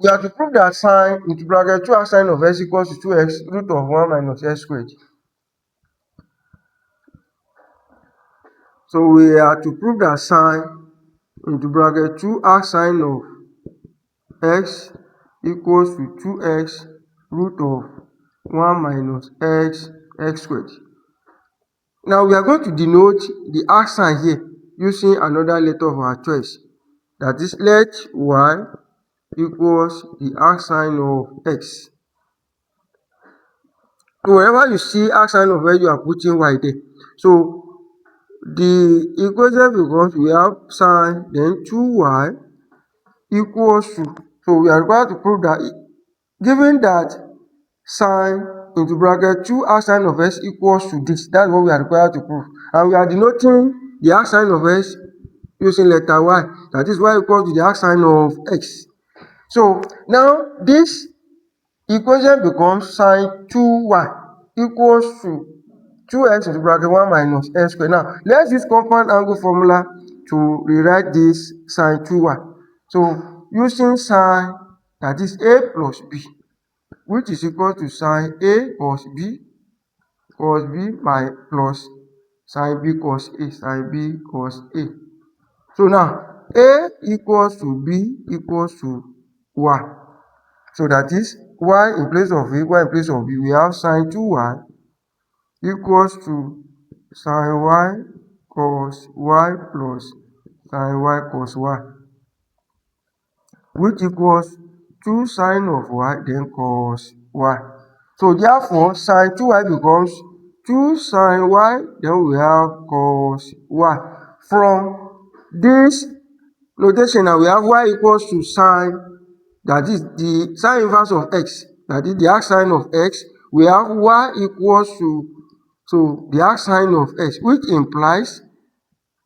we have to prove that sine into bracket 2x sine of x equals to 2x root of 1 minus x squared. So we have to prove that sine into bracket 2x sine of x equals to 2x root of 1 minus x squared. Now we are going to denote the x sign here using another letter of our choice. That is, let y equals the x sign of x. So wherever you see x sign of x, you are putting y there. So the equation becomes, we have sine, then 2y equals to, so we are required to prove that given that sine into bracket 2x sine of x equals to this, that's what we are required to prove. And we are denoting the x sine of x using letter y, that is y equals to the x sine of x. So now this equation becomes sine 2y equals to 2x into bracket 1 minus x squared. Now let's use compound angle formula to rewrite this sine 2y. So using sine, that is a plus b, which is equal to sine a cos b by plus sine b cos a. So now a equals to b equals to y. So that is y in place of a, y in place of b. We have sine 2y equals to sine y cos y plus sine y cos y, which equals 2 sine of y then cos y. So therefore sine 2y becomes 2 sine y, then we have cos y. From this notation now, we have y equals to sine, that is the sine inverse of x, that is the arc sine of x. We have y equals to the arc sine of x, which implies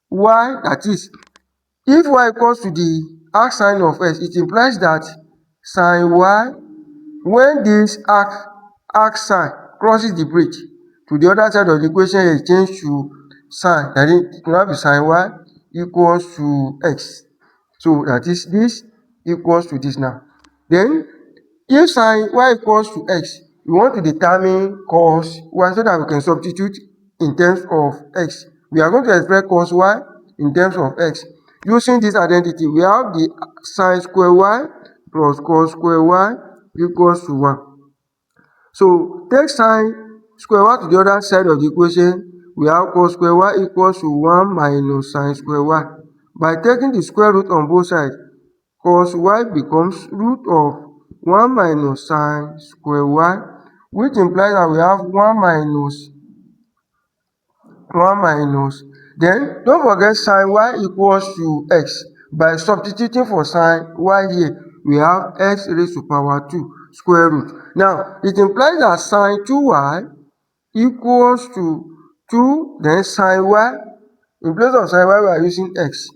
y, that is, if y equals to the arc sine of x, it implies that sine y, when this arc sine crosses the bridge to the other side of the equation, it changes to sine, that is, it will now be sine y equals to x. So that is, this equals to this now. Then if sine y equals to x, we want to determine cos y so that we can substitute in terms of x. We are going to express cos y in terms of x. Using this identity, we have the sine square y plus cos square y equals to 1. So take sine square y to the other side of the equation. We have cos square y equals to 1 minus sine square y. By taking the square root on both sides, cos y becomes root of 1 minus sine square y, which implies that we have 1 minus. Then don't forget sine y equals to x. By substituting for sine y here, we have x raised to power 2 square root. Now it implies that sine 2y equals to 2, then sine y, in place of sine y we are using x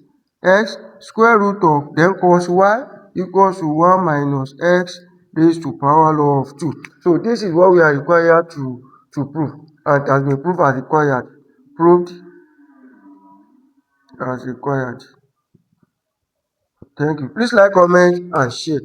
square root of, then cos y equals to 1 minus x raised to power of 2. So this is what we are required to prove, and it has been proved as required. Proved as required. Thank you. Please like, comment, and share.